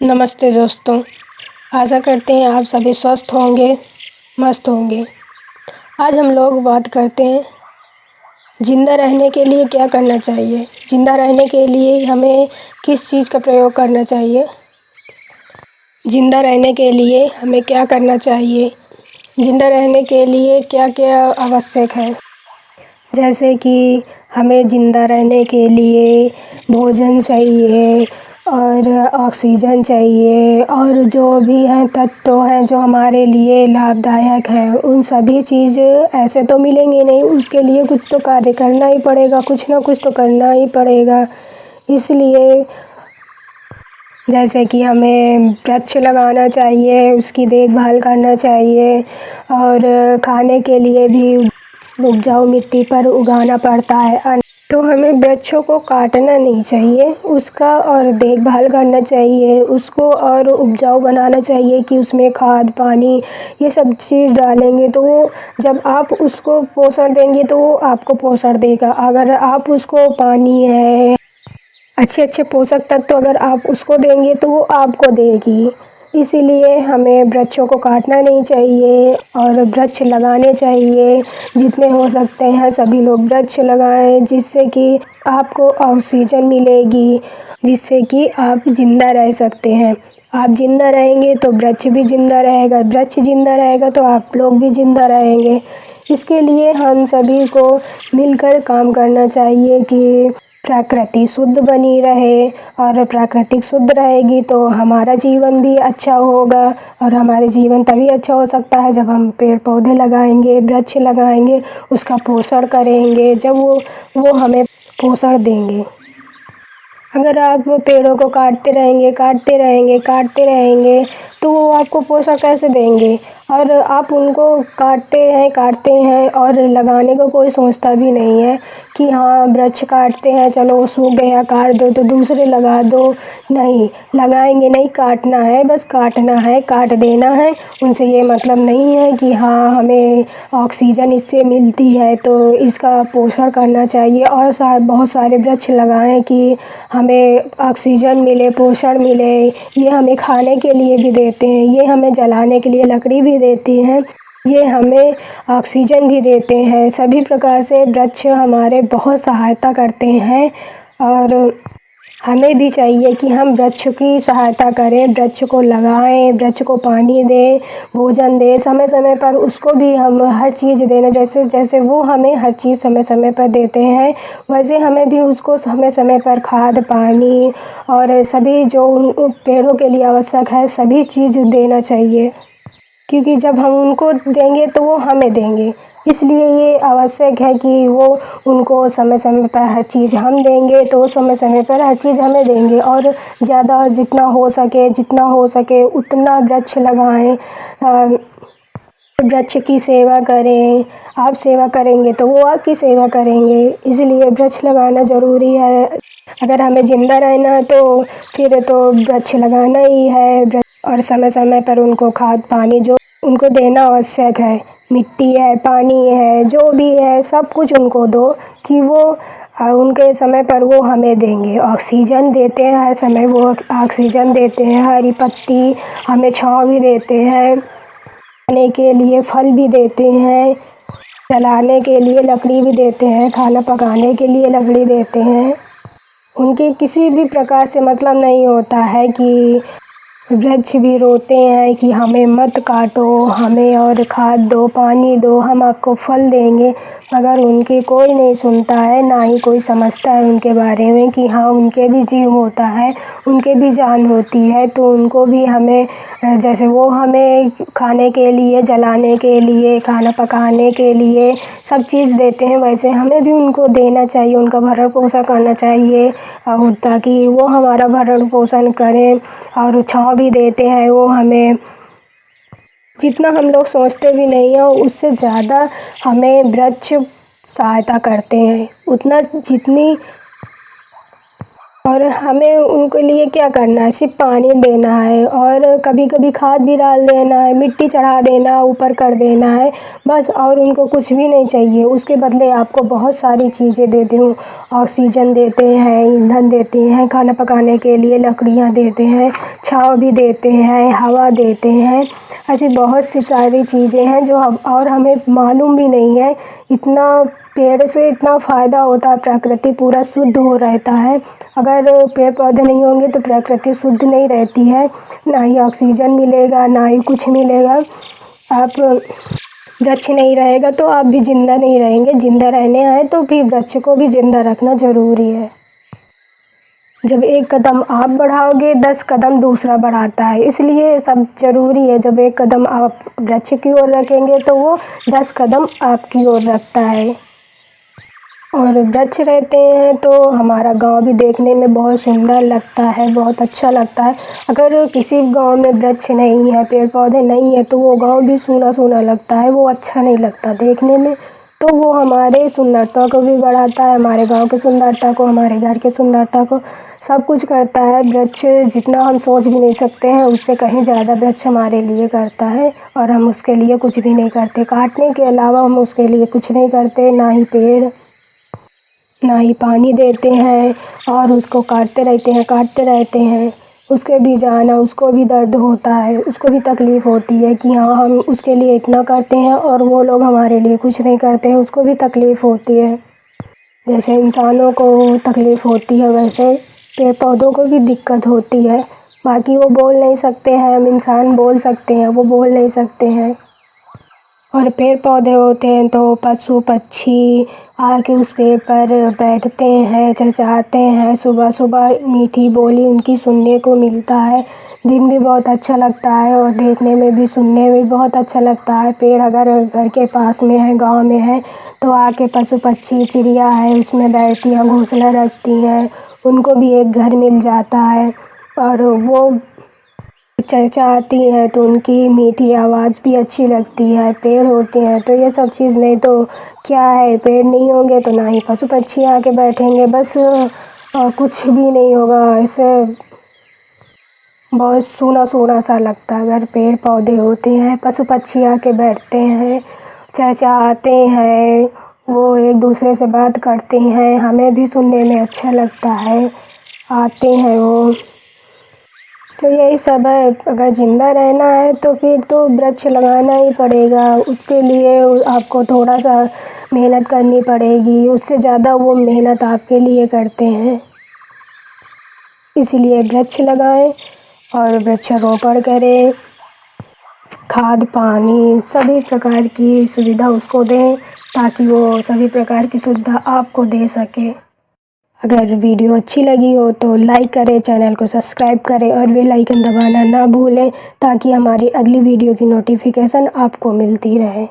नमस्ते दोस्तों। आशा करते हैं आप सभी स्वस्थ होंगे, मस्त होंगे। आज हम लोग बात करते हैं ज़िंदा रहने के लिए क्या करना चाहिए। ज़िंदा रहने के लिए हमें किस चीज़ का प्रयोग करना चाहिए। ज़िंदा रहने के लिए हमें क्या करना चाहिए। ज़िंदा रहने के लिए क्या क्या आवश्यक है। जैसे कि हमें ज़िंदा रहने के लिए भोजन चाहिए और ऑक्सीजन चाहिए और जो भी हैं तत्व हैं जो हमारे लिए लाभदायक हैं, उन सभी चीज़ ऐसे तो मिलेंगे नहीं। उसके लिए कुछ तो कार्य करना ही पड़ेगा, कुछ ना कुछ तो करना ही पड़ेगा। इसलिए जैसे कि हमें वृक्ष लगाना चाहिए, उसकी देखभाल करना चाहिए और खाने के लिए भी उपजाऊ मिट्टी पर उगाना पड़ता है। तो हमें वृक्षों को काटना नहीं चाहिए, उसका और देखभाल करना चाहिए, उसको और उपजाऊ बनाना चाहिए कि उसमें खाद पानी ये सब चीज़ डालेंगे तो वो जब आप उसको पोषण देंगे तो वो आपको पोषण देगा। अगर आप उसको पानी है अच्छे पोषक तत्व अगर आप उसको देंगे तो वो आपको देगी। इसीलिए हमें वृक्षों को काटना नहीं चाहिए और वृक्ष लगाने चाहिए। जितने हो सकते हैं सभी लोग वृक्ष लगाएं, जिससे कि आपको ऑक्सीजन मिलेगी, जिससे कि आप ज़िंदा रह सकते हैं। आप ज़िंदा रहेंगे तो वृक्ष भी ज़िंदा रहेगा, वृक्ष ज़िंदा रहेगा तो आप लोग भी ज़िंदा रहेंगे। इसके लिए हम सभी को मिलकर काम करना चाहिए कि प्रकृति शुद्ध बनी रहे और प्रकृति शुद्ध रहेगी तो हमारा जीवन भी अच्छा होगा। और हमारे जीवन तभी अच्छा हो सकता है जब हम पेड़ पौधे लगाएंगे, वृक्ष लगाएंगे, उसका पोषण करेंगे, जब वो हमें पोषण देंगे। अगर आप पेड़ों को काटते रहेंगे तो वो आपको पोषण कैसे देंगे। और आप उनको काटते हैं और लगाने को कोई सोचता भी नहीं है कि हाँ वृक्ष काटते हैं, चलो सूख गया काट दो तो दूसरे लगा दो। नहीं, लगाएंगे नहीं, काटना है, बस काटना है, काट देना है। उनसे ये मतलब नहीं है कि हाँ हमें ऑक्सीजन इससे मिलती है तो इसका पोषण करना चाहिए और बहुत सारे वृक्ष लगाएं कि हमें ऑक्सीजन मिले, पोषण मिले। ये हमें खाने के लिए भी देते हैं, ये हमें जलाने के लिए लकड़ी भी देती हैं, ये हमें ऑक्सीजन भी देते हैं। सभी प्रकार से वृक्ष हमारे बहुत सहायता करते हैं और हमें भी चाहिए कि हम वृक्ष की सहायता करें, वृक्ष को लगाएं, वृक्ष को पानी दें, भोजन दें, समय समय पर उसको भी हम हर चीज़ देना। जैसे वो हमें हर चीज़ समय समय पर देते हैं, वैसे हमें भी उसको समय समय पर खाद पानी और सभी जो उन पेड़ों के लिए आवश्यक है सभी चीज़ देना चाहिए। क्योंकि जब हम उनको देंगे तो वो हमें देंगे, इसलिए ये आवश्यक है कि वो उनको समय समय पर हर चीज़ हम देंगे तो समय समय पर हर चीज़ हमें देंगे। और ज़्यादा जितना हो सके उतना वृक्ष लगाएं, वृक्ष की सेवा करें। आप सेवा करेंगे तो वो आपकी सेवा करेंगे, इसलिए वृक्ष लगाना ज़रूरी है। अगर हमें ज़िंदा रहना है तो फिर तो वृक्ष लगाना ही है और समय समय पर उनको खाद पानी जो उनको देना आवश्यक है। मिट्टी है, पानी है, जो भी है सब कुछ उनको दो कि वो उनके समय पर वो हमें देंगे। ऑक्सीजन देते हैं, हर समय वो ऑक्सीजन देते हैं। हरी पत्ती हमें छाँव भी देते हैं, खाने के लिए फल भी देते हैं, जलाने के लिए लकड़ी भी देते हैं, खाना पकाने के लिए लकड़ी देते हैं। उनके किसी भी प्रकार से मतलब नहीं होता है कि वृक्ष भी रोते हैं कि हमें मत काटो, हमें और खाद दो, पानी दो, हम आपको फल देंगे। मगर उनकी कोई नहीं सुनता है, ना ही कोई समझता है उनके बारे में कि हाँ उनके भी जीव होता है, उनके भी जान होती है। तो उनको भी हमें जैसे वो हमें खाने के लिए, जलाने के लिए, खाना पकाने के लिए सब चीज़ देते हैं, वैसे हमें भी उनको देना चाहिए, उनका भरण पोषण करना चाहिए और ताकि वो हमारा भरण पोषण करें। और छाँव भी देते हैं वो हमें, जितना हम लोग सोचते भी नहीं हैं उससे ज़्यादा हमें वृक्ष सहायता करते हैं। उतना जितनी और हमें उनके लिए क्या करना है, सिर्फ पानी देना है और कभी कभी खाद भी डाल देना है, मिट्टी चढ़ा देना, ऊपर कर देना है बस। और उनको कुछ भी नहीं चाहिए, उसके बदले आपको बहुत सारी चीज़ें देती हूँ। ऑक्सीजन देते हैं, ईंधन देते हैं, खाना पकाने के लिए लकड़ियाँ देते हैं, छाँव भी देते हैं, हवा देते हैं। ऐसी बहुत सी सारी चीज़ें हैं जो और हमें मालूम भी नहीं है। इतना पेड़ से इतना फ़ायदा होता है, प्रकृति पूरा शुद्ध हो रहता है। अगर पेड़ पौधे नहीं होंगे तो प्रकृति शुद्ध नहीं रहती है, ना ही ऑक्सीजन मिलेगा, ना ही कुछ मिलेगा। आप वृक्ष नहीं रहेगा तो आप भी ज़िंदा नहीं रहेंगे। ज़िंदा रहने आए तो फिर वृक्ष को भी ज़िंदा रखना ज़रूरी है। जब एक कदम आप बढ़ाओगे 10 कदम दूसरा बढ़ाता है, इसलिए सब ज़रूरी है। जब एक कदम आप वृक्ष की ओर रखेंगे तो वो 10 कदम आपकी ओर रखता है। और वृक्ष रहते हैं तो हमारा गांव भी देखने में बहुत सुंदर लगता है, बहुत अच्छा लगता है। अगर किसी गांव में वृक्ष नहीं है, पेड़ पौधे नहीं है तो वो गांव भी सूना सूना लगता है, वो अच्छा नहीं लगता देखने में। तो वो हमारे सुंदरता को भी बढ़ाता है, हमारे गांव की सुंदरता को, हमारे घर की सुंदरता को, सब कुछ करता है। वृक्ष जितना हम सोच भी नहीं सकते हैं, उससे कहीं ज़्यादा वृक्ष हमारे लिए करता है और हम उसके लिए कुछ भी नहीं करते। काटने के अलावा हम उसके लिए कुछ नहीं करते, ना ही पेड़, ना ही पानी देते हैं और उसको काटते रहते हैं। उसके भी जाना, उसको भी दर्द होता है, उसको भी तकलीफ़ होती है कि हाँ हम उसके लिए इतना करते हैं और वो लोग हमारे लिए कुछ नहीं करते हैं, उसको भी तकलीफ़ होती है। जैसे इंसानों को तकलीफ़ होती है वैसे पेड़ पौधों को भी दिक्कत होती है। बाकी वो बोल नहीं सकते हैं, हम इंसान बोल सकते हैं, वो बोल नहीं सकते हैं। और पेड़ पौधे होते हैं तो पशु पक्षी आके उस पेड़ पर बैठते हैं, चहचहाते हैं। सुबह सुबह मीठी बोली उनकी सुनने को मिलता है, दिन भी बहुत अच्छा लगता है और देखने में भी, सुनने में भी बहुत अच्छा लगता है। पेड़ अगर घर के पास में है, गांव में है तो आके पशु पक्षी, चिड़िया है उसमें बैठती हैं, घोंसला रखती हैं, उनको भी एक घर मिल जाता है। और वो चहचहाती हैं तो उनकी मीठी आवाज़ भी अच्छी लगती है। पेड़ होते हैं तो ये सब चीज़ नहीं तो क्या है, पेड़ नहीं होंगे तो ना ही पशु पक्षी आके बैठेंगे, बस कुछ भी नहीं होगा। ऐसे बहुत सूना सूना सा लगता है। अगर पेड़ पौधे होते हैं, पशु पक्षी आके बैठते हैं, चहचहाते हैं, वो एक दूसरे से बात करते हैं, हमें भी सुनने में अच्छा लगता है, आते हैं वो। तो यही सब है। अगर ज़िंदा रहना है तो फिर तो वृक्ष लगाना ही पड़ेगा। उसके लिए आपको थोड़ा सा मेहनत करनी पड़ेगी, उससे ज़्यादा वो मेहनत आपके लिए करते हैं। इसीलिए वृक्ष लगाएं और वृक्षारोपण करें, खाद पानी सभी प्रकार की सुविधा उसको दें ताकि वो सभी प्रकार की सुविधा आपको दे सके। अगर वीडियो अच्छी लगी हो तो लाइक करें, चैनल को सब्सक्राइब करें और बेल आइकन दबाना ना भूलें ताकि हमारी अगली वीडियो की नोटिफिकेशन आपको मिलती रहे।